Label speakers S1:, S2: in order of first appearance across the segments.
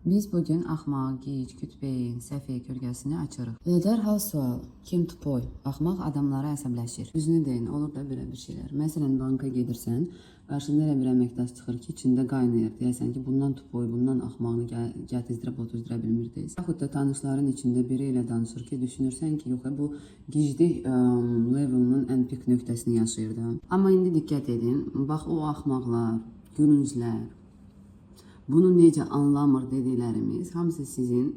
S1: Biz bugün axmaq, gic, kütbeyin, səfih kölgəsini açırıq. Və dərhal sual: kim tupoy? Axmaq adamlara əsəbləşir. Düzünü deyin, olur da belə bir şeylər. Məsələn, banka gedirsən, qarşında elə bir əməkdaş çıxır ki, içində qaynayır. Deyəsən ki, bundan tupoy, bundan axmağını gətizdirib otuzdıra bilmirdiniz. Yaxud da tanışların içində biri ilə danışır ki, düşünürsən ki, yox, bu giclik levelinin ən pik nöqtəsini yaşayır da. Amma indi diqqət edin, bax o axmaqlar, gülünclər, bunu necə anlamır dediklərimiz hamısı sizin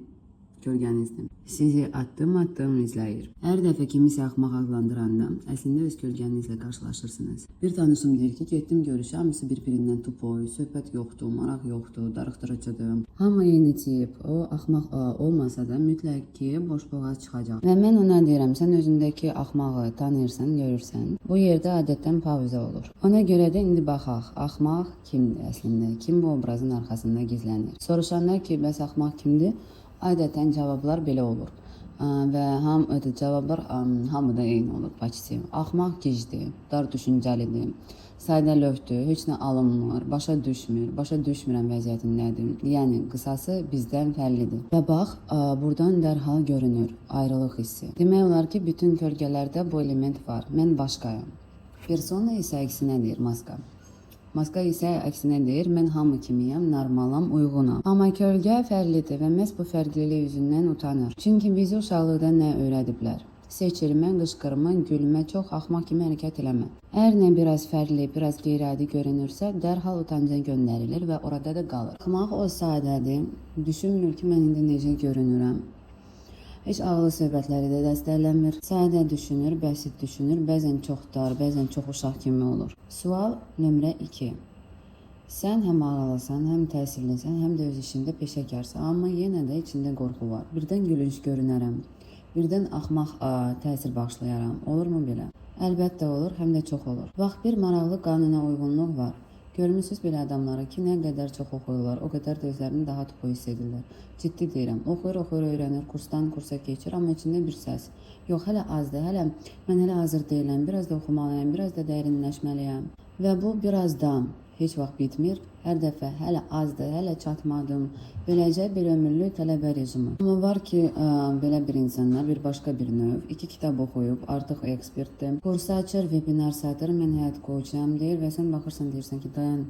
S1: kölgənizdir. Sizi addım-addım izləyir. Hər dəfə kimisə axmaq adlandıranda əslində öz kölgənizlə qarşılaşırsınız. Bir tanışım deyir ki, getdim görüşə, hamısı bir-birindən tupoy, söhbət yoxdur, maraq yoxdur, darıxdırıcıdır. Hamı eyni tip, o axmaq olmasa da mütləq ki, boş-boğaz çıxacaq. Və mən ona deyirəm, sən özündəki axmağı tanıyırsan, görürsən. Bu yerdə adətən pavizə olur. Ona görə də indi baxaq, axmaq kimdir əslində? Kim bu obrazın arxasında gizlənir? Soruşanlar ki, bəs axmaq kimdir? Adətən cavablar belə olur. Və cavablar hamıda eyni olur. Axmaq gicdir, dar düşüncəlidir, sadəlövhdür, heç nə alınmır, başa düşmürəm vəziyyətindədir. Yəni, qısası bizdən fərqlidir. Və bax, buradan dərhal görünür ayrılıq hissi. Demək olar ki, bütün kölgələrdə bu element var. Mən başqayım. Persona isə əksinə deyir, maska. Maska isə əksinə deyir, mən hamı kimiyəm, normalam, uyğunam. Amma kölgə fərqlidir və məhz bu fərqlilik üzündən utanır. Çünki bizi uşaqlıqda nə öyrədiblər? Seçilmə, qışqırma, gülmə, çox axmaq kimi hərəkət eləmə. Əgər nə biraz fərqli, biraz qeyri-adi görünürsə, dərhal utanca göndərilir və orada da qalır. Axmaq o sadədir, düşünmür ki, mən indi necə görünürəm. Heç ağlı söhbətləri də dəstəklənmir. Sadə düşünür, bəsit düşünür, bəzən çox dar, bəzən çox uşaq kimi olur. Sual nömrə 2. Sən həm ağıllısan, həm təhsillisən, həm də öz işində peşəkarsan, amma yenə də içində qorxu var. Birdən gülünç görünərəm, birdən axmaq təsir bağışlayaram. Olurmu belə? Əlbəttə olur, həm də çox olur. Bax, bir maraqlı qanuna uyğunluq var. Görmüsünüz belə adamları ki, nə qədər çox oxuyurlar, o qədər də özlərini daha tupoy hiss edirlər. Ciddi deyirəm, oxuyur, öyrənir, kursdan kursa keçir, amma içində bir səs. Yox, hələ azdır, mən hələ hazır deyiləm, biraz da oxumalıyam, biraz da dərinləşməliyəm. Və bu birazdan heç vaxt bitmir. Hər dəfə hələ azdır, hələ çatmadım. Beləcə bir ömürlük tələbə rejimi. Amma var ki, belə bir insanlar, bir başqa bir növ, 2 kitab oxuyub, artıq ekspertdir. Kurs açır, webinar satır, mən həyat coacham deyir və sən baxırsan deyirsən ki, dayan,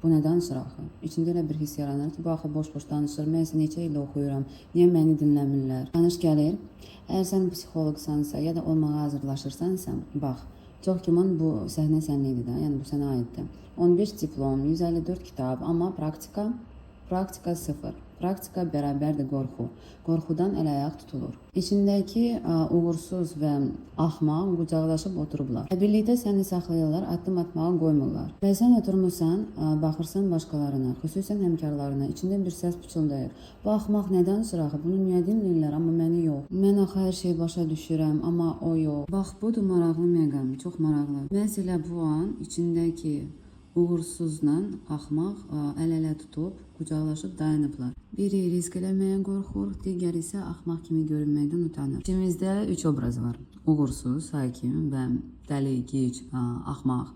S1: bu nə danışır axı? İçində elə bir hiss yaranır ki, bu axı boş-boş danışır, mən isə neçə ildə oxuyuram, niyə məni dinləmirlər? Tanış gəlir, əgər sən psixoloqsansa ya da olmağa hazırlaşırsansa, bax, çox kimin bu səhnə sənlidir də, yəni bu sənə aiddir. 15 diplom, 154 kitab, amma praktika 0. Praktika bərabərdir qorxu. Qorxudan əl-ayaq tutulur. İçindəki uğursuz və axmaq qucaqlaşıb oturublar. Və birlikdə səni saxlayırlar, addım atmağa qoymurlar. Və sən oturmuşsan, baxırsan başqalarına, xüsusən həmkarlarına, içində bir səs pıçıldayır. Bu axmaq nə danışır axı? Bunu niyə dinləyirlər, amma məni yox. Mən axı hər şeyi başa düşürəm, amma o yox. Bax, budur maraqlı məqam, çox maraqlı. Məsələ bu an içindəki uğursuzla axmaq əl-ələ tutub, qucaqlaşıb dayanıblar. Biri risk eləməyə qorxur, digər isə axmaq kimi görünməkdən utanır. İçimizdə 3 obraz var. Uğursuz, hakim və dəli, gic, axmaq.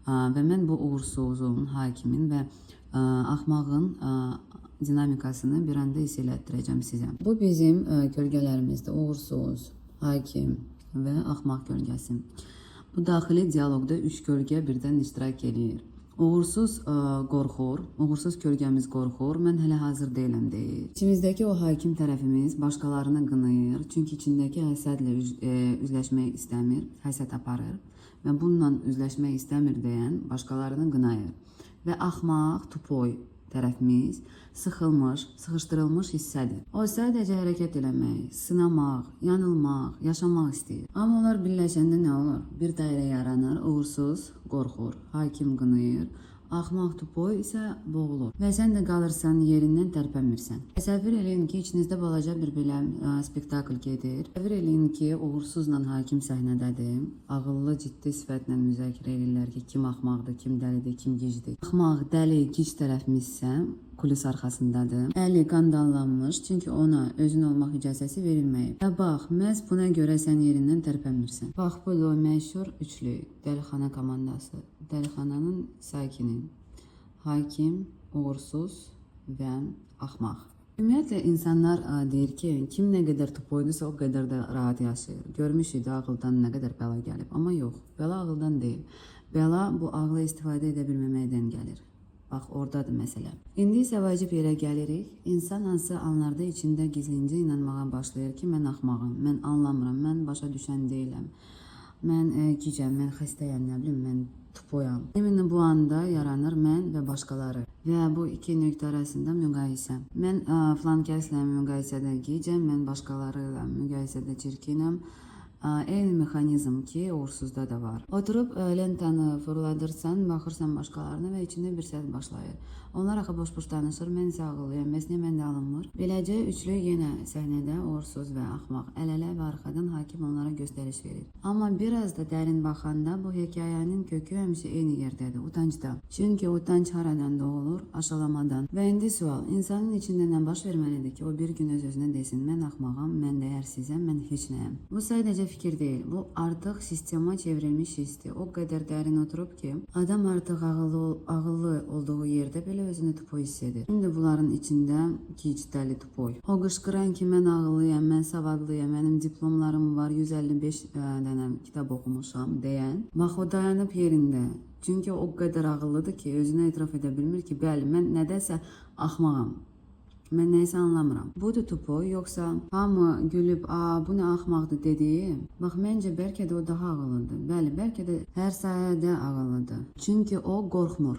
S1: Və mən bu uğursuzun, hakimin və axmağın dinamikasını bir anda hiss elətdirəcəm sizə. Bu bizim kölgələrimizdir. Uğursuz, hakim və axmaq kölgəsi. Bu daxili dialoqda 3 kölgə birdən iştirak edir. Uğursuz qorxur, uğursuz kölgəmiz qorxur, mən hələ hazır deyiləm deyir. İçimizdəki o hakim tərəfimiz başqalarını qınayır, çünki içindəki həsədlə üzləşmək istəmir, həsəd aparır və bununla üzləşmək istəmir deyən başqalarını qınayır. Və axmaq, tupoy tərəfimiz sıxılmış, sıxışdırılmış hissədir. O sadəcə hərəkət eləmək, sınamaq, yanılmaq, yaşamaq istəyir. Amma onlar birləşəndə nə olur? Bir dairə yaranır, uğursuz qorxur, hakim qınayır, axmaq tupoy isə boğulur. Və sən də qalırsan yerindən tərpənmirsən. Təsəvvür eləyin ki, içinizdə balaca bir belə spektakl gedir. Təsəvvür eləyin ki, uğursuzla hakim səhnədədir. Ağıllı, ciddi sifətlə müzakirə edirlər ki, kim axmaqdır, kim dəlidir, kim gicdir. Axmaq, dəli, gic tərəfimiz isə kulis arxasındadır. Əli qandallanmış, çünki ona özün olmaq icazəsi verilməyib. Və bax, məhz buna görə sən yerindən tərpənmirsən. Bax, bu məşhur üçlü, dəlixana komandası. Dəlixananın sakini, hakim, uğursuz və axmaq. Ümumiyyətlə insanlar deyir ki, kim nə qədər tupoyduysa o qədər də rahat yaşayır. Görmüşük də ağıldan nə qədər bəla gəlib. Amma yox, bəla ağıldan deyil. Bəla bu ağlı istifadə edə bilməməkdən gəlir. Bax, oradadır məsələ. İndi isə vacib yerə gəlirik. İnsan hansı anlarda içində gizlincə inanmağa başlayır ki, mən axmağam, mən anlamıram, mən başa düşən deyiləm. Mən gicəm, mən xəstəyəm, nə bilim, mən tupoyam. Demin bu anda yaranır mən və başqaları. Və bu iki nöqtə arasında müqayisə. Mən filan kəslə müqayisədə gicəm, mən başqaları ilə müqayisədə çirkinəm. Eyni mexanizm ki, uğursuzda da var. Oturub lentanı fırladırsan, baxırsan başqalarına və içində bir səs başlayır. Onlar axı boş-boş danışır, mən isə ağıllıyam, bəs niyə məndə alınmır? Beləcə üçlü yenə səhnədə uğursuz və axmaq, əl-ələ və arxadan hakim onlara göstəriş verir. Amma biraz da dərin baxanda bu hekayənin kökü həmişə eyni yerdədir, utancda. Çünki utanc haradan doğulur? Aşılamadan. Və indi sual, insanın içində nə baş verməlidir ki, o bir gün öz-özünə desin, mən axmağam, mən dəyərsizəm, mən heç nəyəm. Bu sadəcə fikir deyil, bu artıq sistema çevrilmiş hissdir. O qədər dərin oturub ki, adam artıq ağıllı olduğu yerdə belə özünü tupoy hiss edir. Şimdi bunların içində gic, dəli tupoy. O qışqıran ki, mən ağıllıyam, mən savadlıyam, mənim diplomlarım var, 155 dənə kitab oxumuşam deyən. Bax, o dayanıb yerində. Çünki o qədər ağıllıdır ki, özünə etiraf edə bilmir ki, bəli, mən nədəsə axmağam. Mən nəysə anlamıram. Budur tupoy, yoxsa hamı gülüb, bu nə axmaqdır dediyi. Bax, məncə bəlkə də o daha ağıllıdır. Bəli, bəlkə də hər sayədə ağıllıdır. Çünki o qorxmur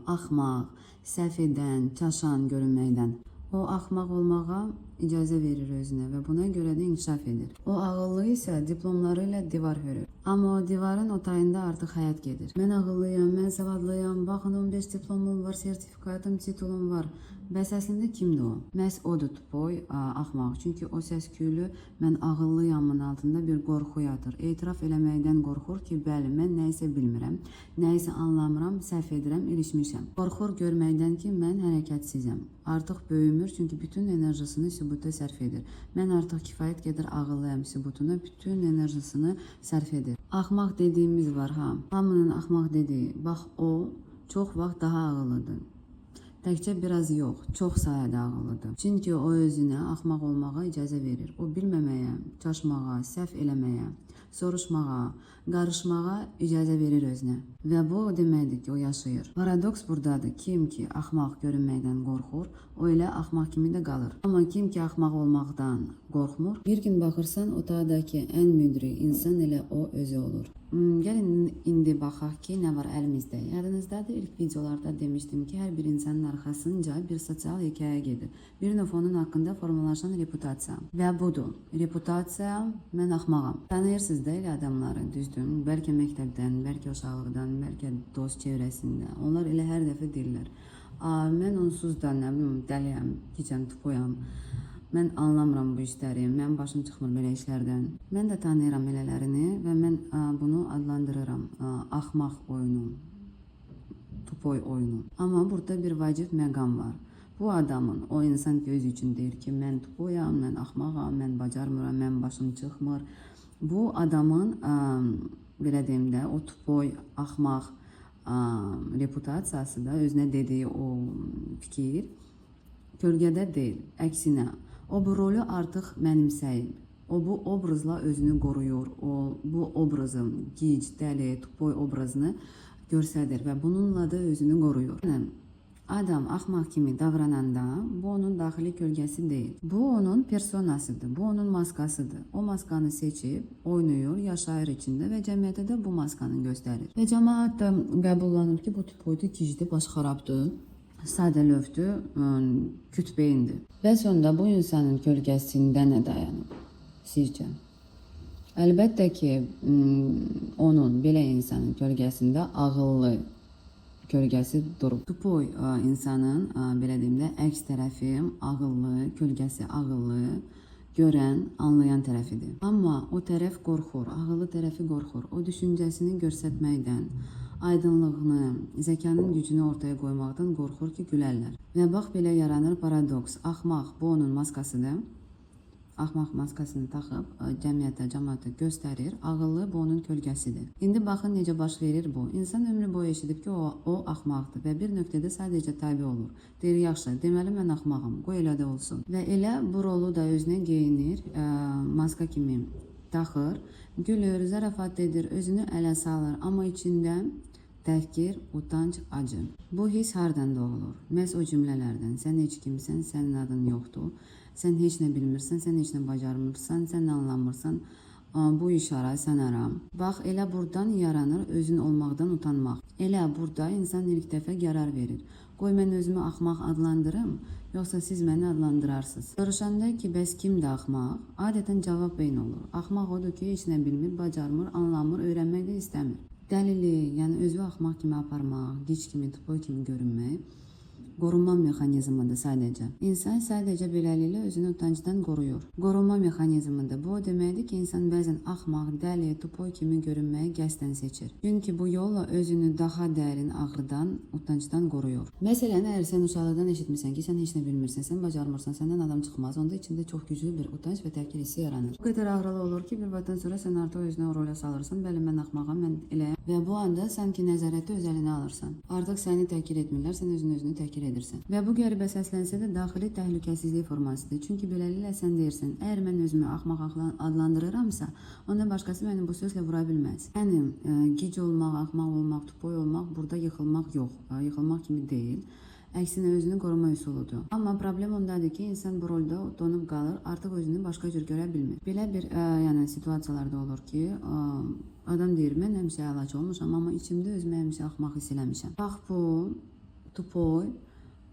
S1: axmaq, səhv edən, çaşan görünməkdən. O axmaq olmağa icazə verir özünə və buna görə də inkişaf edir. O ağıllı isə diplomları ilə divar hörür. Amma o divarın o tayında artıq həyat gedir. Mən ağıllıyam, mən savadlıyam, baxın 15 diplomum var, sertifikatım, titulum var. Bəs əslində kimdir o? Məhz odur tupoy, axmaq. Çünki o səs-küylü mən ağıllıyamın altında bir qorxu yatır. Etiraf eləməkdən qorxur ki, bəli, mən nəyisə bilmirəm, nəyisə anlamıram, səhv edirəm, ilişmişəm. Qorxur görməkdən ki, mən hərəkətsizəm. Artıq böyümür, çünki bütün enerjisini sübuta sərf edir. Mən artıq kifayət qədər ağıllıyam sübutuna bütün enerjisini sərf edir. Axmaq dediyimiz var, hamının axmaq dediyi. Bax, o çox vaxt daha ağıllıdır. Təkcə biraz yox, çox sayədə ağıllıdır. Çünki o özünə axmaq olmağa icazə verir. O bilməməyə, çaşmağa, səhv eləməyə, soruşmağa, qarışmağa icazə verir özünə. Və bu o deməkdir ki, o yaşayır. Paradoks buradadır. Kim ki axmaq görünməkdən qorxur, o elə axmaq kimi də qalır. Amma kim ki axmaq olmaqdan qorxmur, bir gün baxırsan otaqdakı ən müdrik insan elə o özü olur. Gəlin indi baxaq ki, nə var əlimizdə. Yadınızdadır, ilk videolarda demişdim ki, hər bir insanın arxasınca bir sosial hekayə gedir. Bir növ onun haqqında formalaşan reputasiya. Və budur. Reputasiya, mən axmağam. Tanıyırsınız da elə adamları, düzdür. Bəlkə məktəbdən, bəlkə uşaqlıqdan, bəlkə dost çevrəsində. Onlar elə hər dəfə deyirlər. Mən onsuz da nə bilim, dəliyəm, gicəm, tupoyam. Mən anlamıram bu işləri, mən başım çıxmır belə işlərdən. Mən də tanıyıram elələrini və mən bunu adlandırıram axmaq oyunu, tupoy oyunu. Amma burada bir vacib məqam var. Bu adamın, o insan ki özü üçün deyir ki, mən tupoyam, mən axmağam, mən bacarmıram, mən başım çıxmır. Bu adamın, belə deyim də, o tupoy, axmaq reputasiyası da özünə dediyi o fikir kölgədə deyil, əksinə. O bu rolü artıq mənimsəyib. O bu obrazla özünü qoruyur. O bu obrazın, gic, dəli, tupoy obrazını göstərir və bununla da özünü qoruyur. Adam axmaq kimi davrananda bu onun daxili kölgəsi deyil. Bu onun personasıdır, bu onun maskasıdır. O maskanı seçib, oynayır, yaşayır içində və cəmiyyətə də bu maskanı göstərir. Və cəmaət də qəbullanır ki, bu tupoydur, gicdir, baş xarabdır. Sadə lövdür, kütbeyindir. Və sonunda bu insanın kölgəsində nə dayanıb sizcə? Əlbəttə ki, onun, belə insanın kölgəsində ağıllı kölgəsi durub. Tupoy insanın, belə deyim də, əks tərəfi ağıllı, kölgəsi ağıllı, görən, anlayan tərəfidir. Amma o tərəf qorxur, ağıllı tərəfi qorxur. O düşüncəsini göstərməkdən, aydınlığını, zəkanın gücünü ortaya qoymaqdan qorxur ki, gülərlər. Və bax, belə yaranır paradoks. Axmaq, bu onun maskasıdır. axmaq maskasını taxıb cəmiyyətə, cəmaata göstərir. Ağıllı bu onun kölgəsidir. İndi baxın necə baş verir bu. İnsan ömrü boyu eşidib ki, o axmaqdır və bir nöqtədə sadəcə tabe olur. Deyir, yaxşı, deməli mən axmağam, qoy elə də olsun. Və elə bu rolu da özünə geyinir, maska kimi taxır, gülür, zarafat edir, özünü ələ salır, amma içində təhqir, utanc, acı. Bu his hardan doğulur? Məhz o cümlələrdən. Sən heç kimsən, sənin adın yoxdur. Sən heç nə bilmirsən, sən heç nə bacarmırsan, sən anlamırsan. Bu işara, sən aram. Bax, elə buradan yaranır özün olmaqdan utanmaq. Elə burada insan ilk dəfə qərar verir. Qoy mən özümü axmaq adlandırım, yoxsa siz məni adlandırarsınız. Soruşanda ki, bəs kimdir axmaq? Adətən cavab beyin olur. Axmaq odur ki, heç nə bilmir, bacarmır, anlamır, öyrənmək də istəmir. Dəlili, yəni özü axmaq kimi aparmaq, gic kimi, tupoy kimi görünmək, qorunma mexanizmidir sadəcə. İnsan sadəcə beləliklə özünü utancdan qoruyur. Qorunma mexanizmidir. Bu o deməkdir ki, insan bəzən axmaq, dəli, tupoy kimi görünməyi qəsdən seçir. Çünki bu yolla özünü daha dərin ağrıdan, utancdan qoruyur. Məsələn, əgər sən uşaqlıqdan eşitmirsən ki, sən heç nə bilmirsən, sən bacarmırsan, səndən adam çıxmaz, onda içində çox güclü bir utanc və təhqir hissi yaranır. Bu qədər ağrılı olur ki, bir vaxtdan sonra sən artıq özünə o rolə salırsan, bəli mən axmağam, mən eləyəm və bu anda sanki nəzarəti öz əlinə alırsan. Artıq səni təhqir etmirlər, sən özünü təhqir edirsən. Və bu qəribə səslənsə də daxili təhlükəsizlik formasıdır. Çünki beləliklə sən deyirsən, əgər mən özümü axmaq adlandırıramsa, onda başqası məni bu sözlə vura bilməz. Yəni, gic olmaq, axmaq olmaq, tupoy olmaq burada yıxılmaq yox, yıxılmaq kimi deyil. Əksinə özünü qoruma üsuludur. Amma problem ondadır ki, insan bu rolda donub qalır, artıq özünü başqa cür görə bilmir. Belə bir situasiyalarda olur ki, adam deyir, mən həmişə əlac olmuşam, amma içimdə özümü həmişə axmaq hiss eləmişəm. Bax bu, tupoy,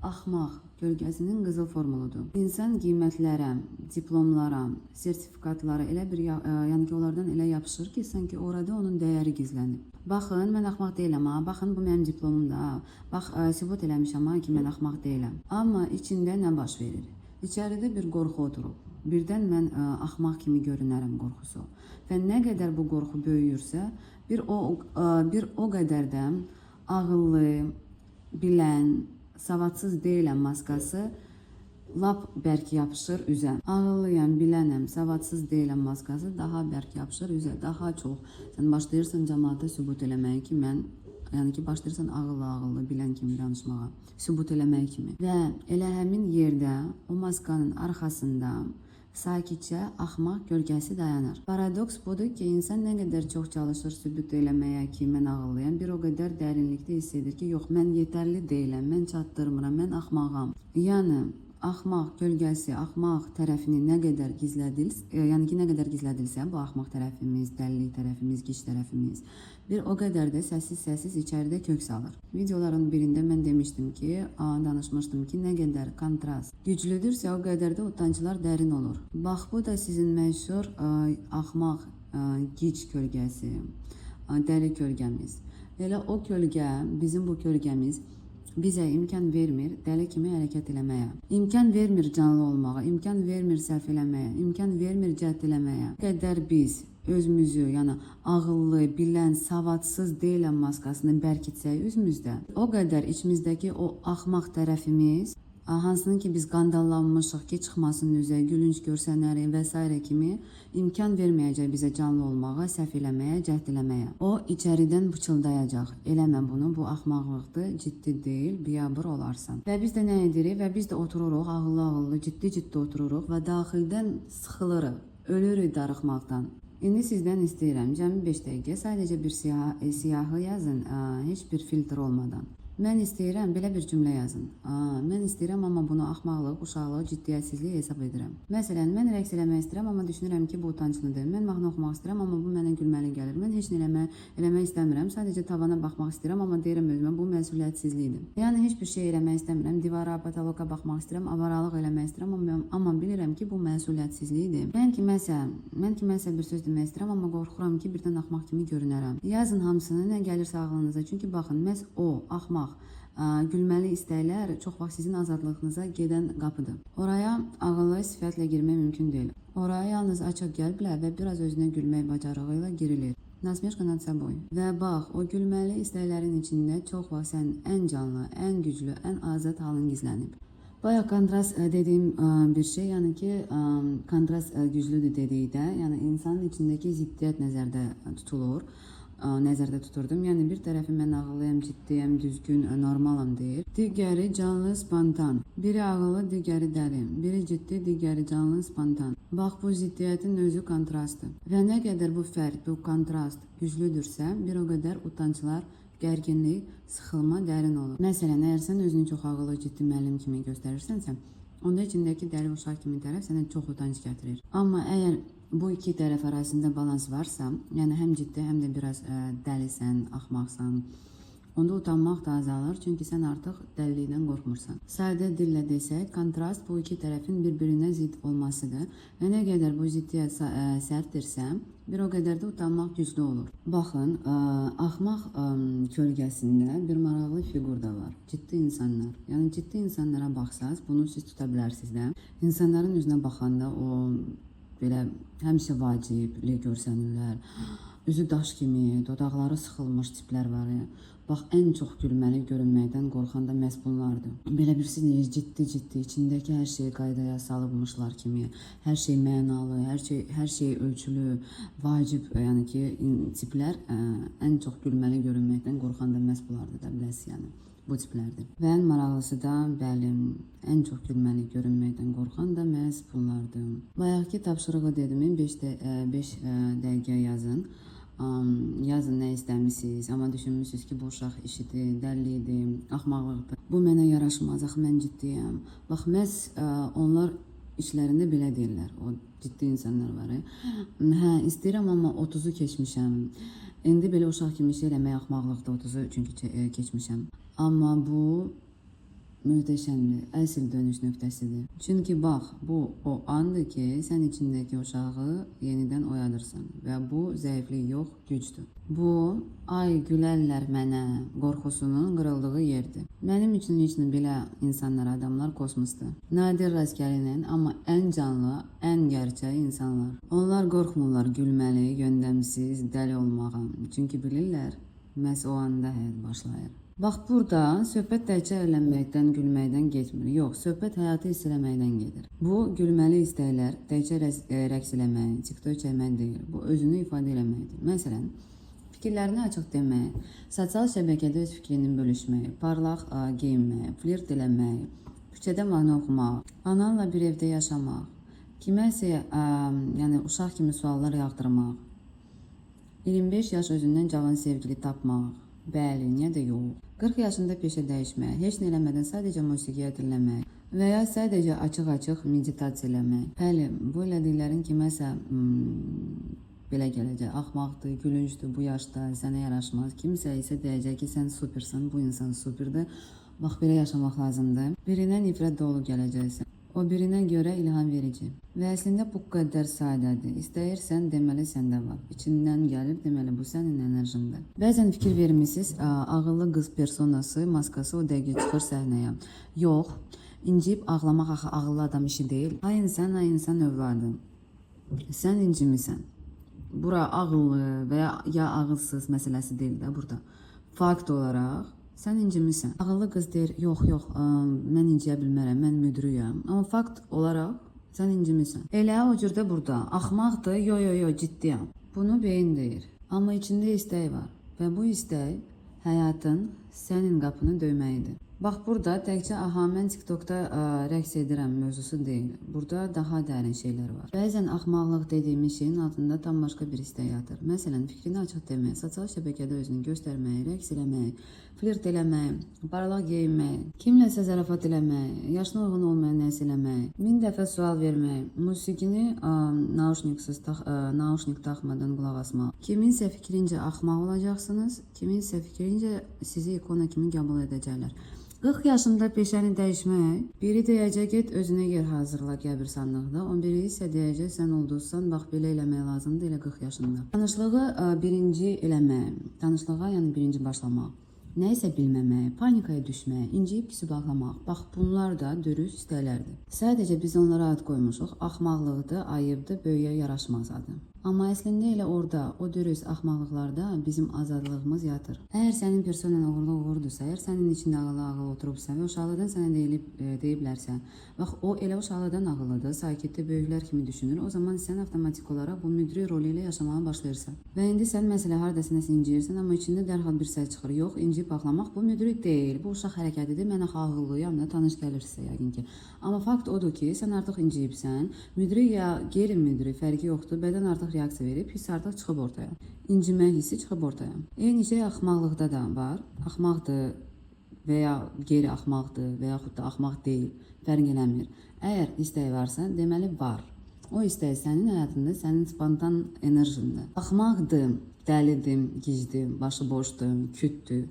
S1: axmaq kölgəsinin qızıl formuludur. İnsan qiymətlərə, diplomlara, sertifikatlara elə bir, yəni ki, onlardan elə yapışır ki, sanki orada onun dəyəri gizlənib. Baxın, mən axmaq deyiləm, baxın, bu mənim diplomumda, bax, sübut eləmişəm ki, mən axmaq deyiləm. Amma içində nə baş verir? İçəridə bir qorxu oturub. Birdən mən axmaq kimi görünərəm qorxusu. Və nə qədər bu qorxu böyüyürsə, bir o qədər də ağıllı, bilən, savadsız deyiləm maskası lap bərk yapışır üzə. Ağıllıyam, bilənəm, savadsız deyiləm maskası daha bərk yapışır üzə, daha çox. Sən başlayırsan cəmaata sübut eləməyə ki, mən, yəni ki, başlayırsan ağıllı, bilən kimi danışmağa, sübut eləmək kimi. Və elə həmin yerdə, o maskanın arxasında sakitcə axmaq kölgəsi dayanır. Paradoks budur ki, insan nə qədər çox çalışır sübut eləməyə ki, mən ağıllıyam, bir o qədər dərinlikdə hiss edir ki, yox, mən yetərli deyiləm, mən çatdırmıram, mən axmağam. Yəni, axmaq kölgəsi, axmaq tərəfini nə qədər gizlədilsə, bu axmaq tərəfimiz, dəlilik tərəfimiz, gic tərəfimiz, bir o qədər də səssiz içəridə kök salır. Videoların birində mən demişdim ki, danışmışdım ki, nə qədər kontrast güclüdürsə, o qədər də utanclar dərin olur. Bax, bu da sizin məşhur axmaq, gic kölgəsi, dəli kölgəmiz. Elə o kölgə, bizim bu kölgəmiz bizə imkan vermir dəli kimi hərəkət eləməyə. İmkan vermir canlı olmağa, imkan vermir səhv eləməyə, imkan vermir cəhd eləməyə. O qədər biz özümüzü, yəni ağıllı, bilən, savadsız deyilən maskasını bərkitsək üzümüzdə, o qədər içimizdəki o axmaq tərəfimiz, hansının ki biz qandallanmışıq ki, çıxmasın üzə, gülünc görsənəri və s. kimi imkan verməyəcək bizə canlı olmağa, səhv eləməyə, cəhd eləməyə. O içəridən pıçıldayacaq. Eləmə bunu, bu axmaqlıqdır, ciddi deyil, biabır olarsan. Və biz də nə edirik? Və biz də otururuq, ağıllı, ciddi otururuq və daxildən sıxılırıq, ölürük darıxmaqdan. İndi sizdən istəyirəm, cəmi 5 dəqiqə sadəcə bir siyahı yazın, heç bir filtr olmadan. Mən istəyirəm, belə bir cümlə yazın. Mən istəyirəm, amma bunu axmaqlıq, uşaqlıq, ciddiyyətsizlik hesab edirəm. Məsələn, mən rəqs eləmək istəyirəm, amma düşünürəm ki, bu utanclıdır. Mən mahnı oxumaq istəyirəm, amma bu mənə gülməli gəlir. Mən heç nə eləmək istəmirəm, sadəcə tavana baxmaq istəyirəm, amma deyirəm özümə, bu məsuliyyətsizlikdir. Yəni, heç bir şey eləmək istəmirəm, divara, patoloqa baxmaq istəyirəm, avaralıq eləmək istəyirəm, amma bilirəm ki, bu məsuliyyətsizlikdir. Mən kiməsə bir söz demək istəyirəm, amma qorxuram ki, birdən axmaq kimi görünərəm. Yazın hamısını, nə gəlirsə ağlınıza. Çünki baxın, məhz o, axmaq, gülməli istəklər çox vaxt sizin azadlığınıza gedən qapıdır. Oraya ağıllı sifətlə girmək mümkün deyil. Oraya yalnız açıq qəlblə və biraz özünə gülmək bacarığı ilə girilir. Nasmешка над собой. Və bax, o gülməli istəklərin içində çox vaxt sənin ən canlı, ən güclü, ən azad halın gizlənib. Bayağı kontrast dediyim bir şey, yəni ki, kontrast güclüdür dedikdə, yəni insanın içindəki ziddiyyət nəzərdə tutulur. Nəzərdə tuturdum. Yəni bir tərəfi mən ağıllıyam, ciddiyəm, düzgün, normalam deyir. Digəri canlı, spontan. Biri ağıllı, digəri dəli. Biri ciddi, digəri canlı, spontan. Bax, bu ziddiyyətin özü kontrastdır. Və nə qədər bu fərq, bu kontrast güclüdürsə, bir o qədər utanclar, gərginlik, sıxılma dərin olur. Məsələn, əgər sən özünü çox ağıllı, ciddi müəllim kimi göstərirsənsə, onda içindəki dəli uşaq kimi tərəf sənə çox utanc gətirir. Amma əgər bu iki tərəf arasında balans varsa, yəni həm ciddi, həm də biraz dəlisən, axmaqsan, onda utanmaq da azalır, çünki sən artıq dəlilikdən qorxmursan. Sadə dillə desək, kontrast bu iki tərəfin bir-birinə zidd olmasıdır və nə qədər bu ziddiyyət sərtdirsə, bir o qədər də utanmaq güclü olur. Baxın, axmaq kölgəsində bir maraqlı fiqur da var. Ciddi insanlar. Yəni ciddi insanlara baxsaz, bunu siz tuta bilərsiniz də. İnsanların üzünə baxanda o belə həmişə vacibli görsənirlər. Üzü daş kimi, dodaqları sıxılmış tiplər var. Bax, ən çox gülməli görünməkdən qorxan da məhz bunlardır. Belə bilirsiniz, ciddi, içindəki hər şeyi qaydaya salıbmışlar kimi, hər şey mənalı, hər şey ölçülü, vacib, yəni ki, tiplər ən çox gülməli görünməkdən qorxan da məhz bunlardır da, biləsiz yəni. Bu tiplərdir. Və ən maraqlısı da, bəli, ən çox gülməli görünməkdən qorxan da məhz bunlardır. Bayaqki tapşırığı dedim, 5 dəqiqə yazın. Yazın nə istəmişsiniz, amma düşünmüsünüz ki, bu uşaq işidir, dəllidir, axmaqlıqdır. Bu mənə yaraşmaz, axı mən ciddiyəm. Bax, məhz onlar işlərində belə deyirlər, o ciddi insanlar var. Hə, istəyirəm, amma 30-u keçmişəm. İndi belə uşaq kimi şey eləmək axmaqlıqdır, 30-u çünki keçmişəm. Amma bu möhtəşəmdir, əsl dönüş nöqtəsidir. Çünki bax, bu o andır ki, sən içindəki uşağı yenidən oyadırsan və bu zəiflik yox, gücdür. Bu, ay gülərlər mənə qorxusunun qırıldığı yerdir. Mənim üçün heç nə belə insanlar, adamlar kosmosdur. Nadir rast gəlinən, amma ən canlı, ən gerçək insanlar. Onlar qorxmurlar gülməli, yöndəmsiz, dəli olmağa. Çünki bilirlər, məhz o anda həyat başlayır. Bax, burada söhbət təkcə əylənməkdən, gülməkdən getmir. Yox, söhbət həyatı hiss eləməkdən gedir. Bu, gülməli istəklər təkcə rəqs eləmək, TikTok çəkmək deyil. Bu, özünü ifadə eləməkdir. Məsələn, fikirlərini açıq demək, sosial şəbəkədə öz fikrini bölüşmək, parlaq geyinmək, flirt eləmək, küçədə mahnı oxumaq, ananla bir evdə yaşamaq, kiməsə, yəni uşaq kimi suallar yağdırmaq, 25 yaş özündən cavan sevgili tapmaq, bəli, niyə də yox. 40 yaşında peşə dəyişmək, heç nə eləmədən sadəcə musiqiyə dinləmək və ya sadəcə açıq-açıq meditasiya eləmək. Bəli, bu elədiklərin kiməsə belə gələcək, axmaqdır, gülüncdür, bu yaşda sənə yaraşmaz. Kimsə isə deyəcək ki, sən supersən, bu insan superdir. Bax, belə yaşamaq lazımdır. Birinə nifrət dolu gələcəksən. O birinə görə ilham verici. Və əslində bu qədər sadədir. İstəyirsən, deməli səndə var. İçindən gəlib, deməli bu sənin enerjindir. Bəzən fikir vermişsiniz, ağıllı qız personası, maskası o dəqiqə çıxır səhnəyə. Yox, inciyib ağlamaq axı ağıllı adam işi deyil. Ay insan övladı. Sən incimisən. Bura ağıllı və ya ağılsız məsələsi deyil də burada. Fakt olaraq sən incimisən. Ağıllı qız deyir, yox, mən inciyə bilmərəm, mən müdürüyəm. Amma fakt olaraq sən incimisən. Elə o cürdə burada. Axmaqdır, yox, ciddiyəm. Bunu beyin deyir. Amma içində istək var. Və bu istək həyatın sənin qapını döyməyidir. Bax, burada təkcə mən TikTokda rəqs edirəm mövzusu deyil. Burada daha dərin şeylər var. Bəzən axmaqlıq dediyimiz şeyin altında tam başqa bir istək yatır. Məsələn, fikrini açıq demək, sosial şəbəkədə özünü göstərmək, rəqs eləmək, flirt eləmək, parlaq geyinmək, kimləsə zarafat eləmək, yaşına uyğun olmayan nəsə eləmək, 1000 dəfə sual vermək, musiqini naushnik taxmadan qulaq asmaq. Kiminsə fikrincə axmaq olacaqsınız, kiminsə fikrincə sizi ikona kimi qəbul edəcəklər. 40 yaşında peşəni dəyişmək, biri deyəcək, get özünə yer hazırla qəbirstanlıqda, 11-i isə deyəcək, sən ulduzsan, bax belə eləmək lazımdır, elə 40 yaşında. Tanışlığı birinci eləmək, tanışlığa yəni birinci başlamaq, nə isə bilməmək, panikaya düşmək, inciyib küsüb ağlamaq, bax bunlar da dürüst istəklərdir. Sadəcə biz onlara ad qoymuşuq, axmaqlıqdır, ayıbdır, böyüyə yaraşmaz adı. Amma əslində elə orada, o dürüst axmaqlıqlarda bizim azadlığımız yatır. Əgər sənin personan uğurlu-uğurdursa, əgər sənin içində ağıllı-ağıllı oturubsa və uşaqlıqdan sənə deyiblərsə, bax o elə uşaqlıqdan ağıllıdır, sakitdir, böyüklər kimi düşünür, o zaman sən avtomatik olaraq bu müdrik rolu ilə yaşamağa başlayırsan. Və indi sən məsələ hardasına inciyirsən, amma içində dərhal bir səs çıxır. Yox, inciyib ağlamaq bu müdrik deyil, bu uşaq hərəkətidir, mən axı ağıllıyam da, tanış gəlirsə yəqin ki. Amma fakt odur ki, sən artıq inciyibsən, müdrik ya qeyri-müdrik fərqi yoxdur, bədən artıq reaksiya verib, hiss artıq çıxıb ortaya. İncimək hissi çıxıb ortaya. Eyni şey axmaqlıqda da var. Axmaqdır və ya qeyri-axmaqdır və yaxud da axmaq deyil, fərq eləmir. Əgər istək varsa, deməli var. O istək sənin həyatında, sənin spontan enerjində. Axmaqdır, dəlidir, gicdir, başıboşdur, kütdür.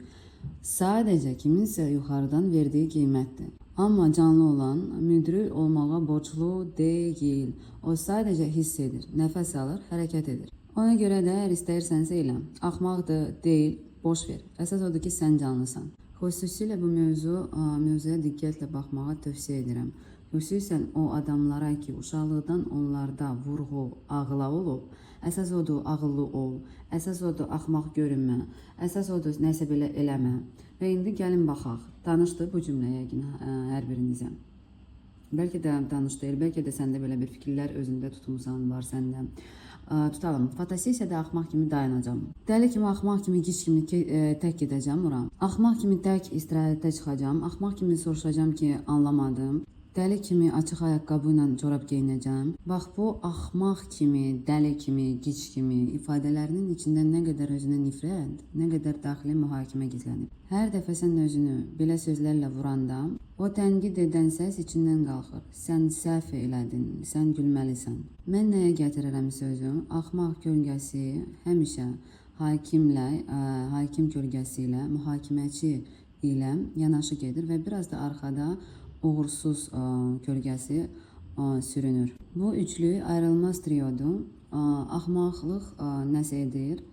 S1: Sadəcə kiminsə yuxarıdan verdiyi qiymətdir. Amma canlı olan müdrik olmağa borclu deyil. O sadəcə hiss edir, nəfəs alır, hərəkət edir. Ona görə də əgər istəyirsənsə elə. Axmaqdır, deyil, boş ver. Əsas odur ki, sən canlısan. Xüsusilə bu mövzuya diqqətlə baxmağa tövsiyə edirəm. Xüsusən o adamlara ki, uşaqlıqdan onlarda vurğu, ağla olub, əsas odur ağıllı ol, əsas odur axmaq görünmə, əsas odur nəsə belə eləmə. Və indi gəlin baxaq. Danışdı bu cümlə yəqin hər birinizə. Bəlkə də danış deyil, bəlkə də səndə belə bir fikirlər özündə tutmusan var səndə. Tutalım, fotosesiyada axmaq kimi dayanacam. Dəli kimi, axmaq kimi, gic kimi tək gedəcəm ora. Axmaq kimi tək istirahətə çıxacam. Axmaq kimi soruşacam ki, anlamadım. Dəli kimi açıq ayaqqabı ilə corab geyinəcəm. Bax bu axmaq kimi, dəli kimi, gic kimi ifadələrinin içində nə qədər özünə nifrət, nə qədər daxili mühakimə gizlənib. Hər dəfə sən özünü belə sözlərlə vuranda, o tənqid edən səs içindən qalxır. Sən səhv elədin, sən gülməlisən. Mən nəyə gətirirəm sözüm? Axmaq kölgəsi həmişə hakim kölgəsi ilə, mühakiməçi ilə yanaşı gedir və biraz da arxada uğursuz kölgəsi sürünür. Bu üçlü ayrılmaz triodur. Axmaqlıq nəsə edir,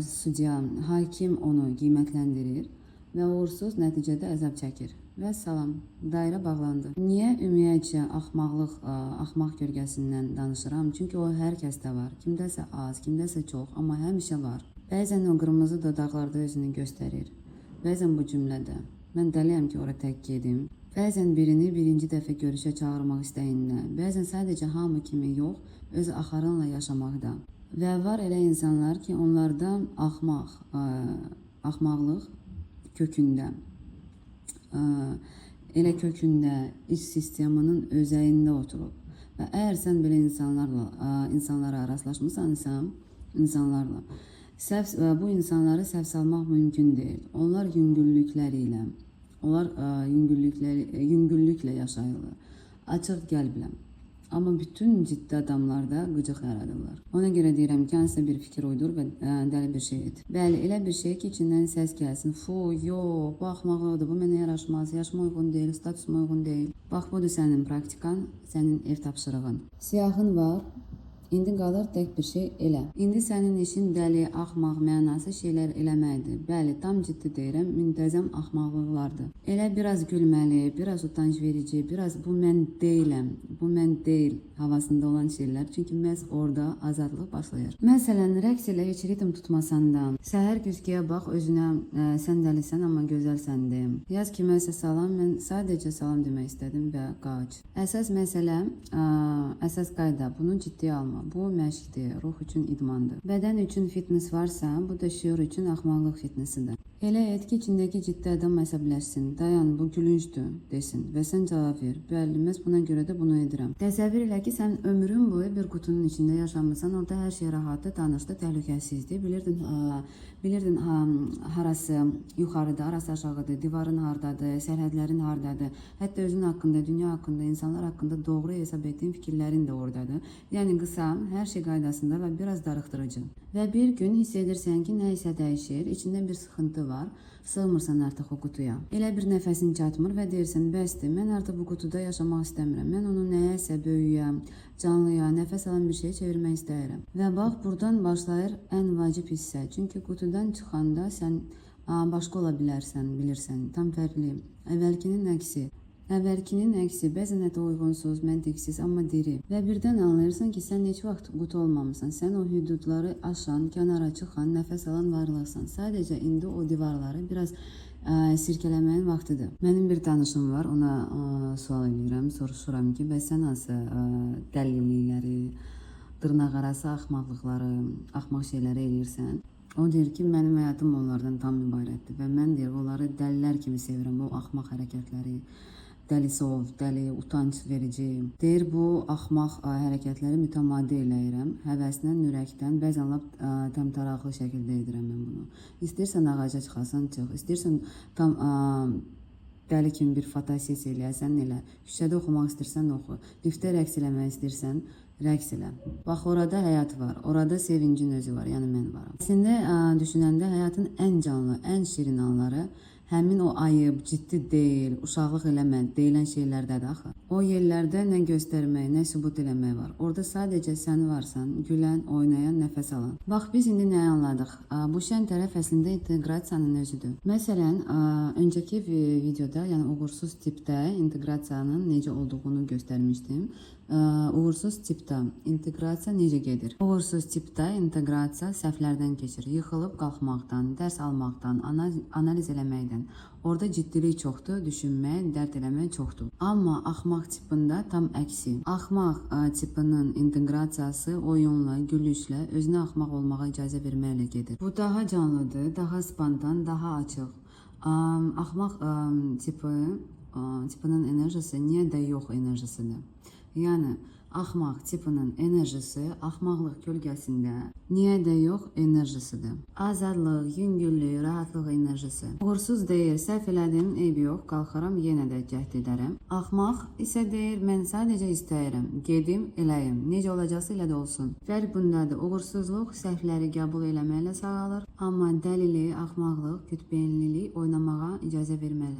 S1: sudya, hakim onu qiymətləndirir və uğursuz nəticədə əzab çəkir. Və salam, dairə bağlandı. Niyə ümumiyyətcə axmaq kölgəsindən danışıram? Çünki o hər kəsdə var. Kimdəsə az, kimdəsə çox, amma həmişə var. Bəzən o qırmızı dodaqlarda özünü göstərir. Bəzən bu cümlədə. Mən dəliyəm ki, ora tək gedim. Bəzən birini birinci dəfə görüşə çağırmaq istəyində, bəzən sadəcə hamı kimi yox, öz axarınla yaşamaqda. Və var elə insanlar ki, onlarda axmaqlıq kökündə, elə kökündə, iç sisteminin özəyində oturub. Və əgər sən belə insanlara rastlaşmısansa, bu insanları səhv salmaq mümkün deyil. Onlar yüngüllüklə yaşayırlar, açıq qəlblə. Amma bütün ciddi adamlarda qıcıq yaradırlar. Ona görə deyirəm ki, hansısa bir fikir uydur və dəli bir şey et. Bəli, elə bir şey ki, içindən səs gəlsin. Yox, bu axmaqlıqdır, bu mənə yaraşmaz, yaşıma uyğun deyil, statusuma uyğun deyil. Bax, budur sənin praktikan, sənin ev tapşırığın. Siyahın var. İndi qalır tək bir şey elə. İndi sənin işin dəli, axmaq, mənası şeylər eləməkdir. Bəli, tam ciddi deyirəm, müntəzəm axmaqlıqlardır. Elə biraz gülməli, biraz utanc verici, biraz bu mən deyiləm, bu mən deyil havasında olan şeylər. Çünki məhz orada azadlıq başlayır. Məsələn, rəqs elə heç ritm tutmasan da, səhər güzgüyə bax, özünə sən dəlisən, amma gözəlsəndir. Yaz kiməsə salam, mən sadəcə salam demək istədim və qaç. Əsas məsələ, əsas qayda, bunu ciddiyə alma. Bu məşqdir, ruh üçün idmandır. Bədən üçün fitness varsa, bu da şüur üçün axmaqlıq fitnessidir. Elə et ki, içindəki ciddi adam əsəbləşsin, dayan, bu gülüncdür, desin və sən cavab ver. Bəli, məhz buna görə də bunu edirəm. Təsəvvür elə ki, sən ömrün boyu bir qutunun içində yaşamısan, orada hər şey rahatdır, tanışdır, təhlükəsizdir. Bilirdin harası yuxarıda, harası aşağıdır, divarın hardadır, sərhədlərin hardadır. Hətta özün haqqında, dünya haqqında, insanlar haqqında doğru hesab etdiyin fikirlərin də oradadır. Yəni qısa, hər şey qaydasında və biraz darıxdırıcı. Və bir gün hiss edirsən ki, nə isə dəyişir, içində bir sıxıntı var, sığmırsan artıq o qutuya. Elə bir nəfəsin çatmır və deyirsən, bəsdir, mən artıq bu qutuda yaşamaq istəmirəm. Mən onu nəyəsə böyüyə, canlıya, nəfəs alan bir şeyə çevirmək istəyirəm. Və bax, buradan başlayır ən vacib hissə. Çünki qutudan çıxanda sən başqa ola bilərsən, bilirsən, tam fərqli. Əvvəlkinin əksi. Əvvəlkinin əksi, bəzən hətta uyğunsuz, məntiqsiz, amma diri. Və birdən anlayırsan ki, sən heç vaxt qutu olmamısan. Sən o hüdudları aşan, kənara çıxan, nəfəs alan varlıqsan. Sadəcə indi o divarları biraz sirkələməyin vaxtıdır. Mənim bir tanışım var, ona sual edirəm, soruşuram ki, bəs sən hansı dəlilikləri, dırnaqarası axmaqlıqları, axmaq şeyləri eləyirsən? O deyir ki, mənim həyatım onlardan tam ibarətdir və mən deyir, onları dəlilər kimi sevirəm, o axmaq hərəkətləri. Dəli sov, dəli, utanç verici. Deyir, bu axmaq hərəkətləri mütəmadi eləyirəm. Həvəsdən, ürəkdən, bəzən lap təmtəraqlı şəkildə edirəm mən bunu. İstəyirsən ağaca çıxasan, çıx. İstəyirsən tam dəli kimi bir fotosesiya eləyəsən, elə. Küçədə oxumaq istəyirsən, oxu. Liftdə rəqs eləmək istəyirsən, rəqs elə. Bax, orada həyat var. Orada sevincin özü var, yəni mən varam. Əslində, düşünəndə həyatın ən canlı, ən şirin anları həmin o ayıb, ciddi deyil, uşaqlıq eləmə deyilən şeylərdədir axı. O yerlərdə nə göstərmək, nə sübut eləmək var. Orada sadəcə sən varsan, gülən, oynayan, nəfəs alan. Bax, biz indi nəyi anladıq? Bu şən tərəf əslində inteqrasiyanın özüdür. Məsələn, öncəki videoda, yəni uğursuz tipdə inteqrasiyanın necə olduğunu göstərmişdim. Uğursuz tipdə inteqrasiya necə gedir? Uğursuz tipdə inteqrasiya səhvlərdən keçir. Yıxılıb qalxmaqdan, dərs almaqdan, analiz eləməkdən. Orada ciddilik çoxdur, düşünmək, dərd eləmək çoxdur. Amma axmaq tipində tam əksi. Axmaq tipinin inteqrasiyası oyunla, gülüşlə, özünə axmaq olmağa icazə verməklə gedir. Bu daha canlıdır, daha spontan, daha açıq. Axmaq tipinin enerjisi niyə də yox enerjisidir? Yəni, axmaq tipinin enerjisi axmaqlıq kölgəsində niyə də yox enerjisidir. Azadlıq, yüngüllük, rahatlıq enerjisi. Uğursuz deyir, səhv elədim, eybi yox, qalxaram, yenə də cəhd edərəm. Axmaq isə deyir, mən sadəcə istəyirəm, gedim, eləyim, necə olacaqsa elə də olsun. Fərq bundadır, uğursuzluq səhvləri qəbul eləməklə sağalır, amma dəlilik, axmaqlıq, kütbeyinlilik oynamağa icazə verməli.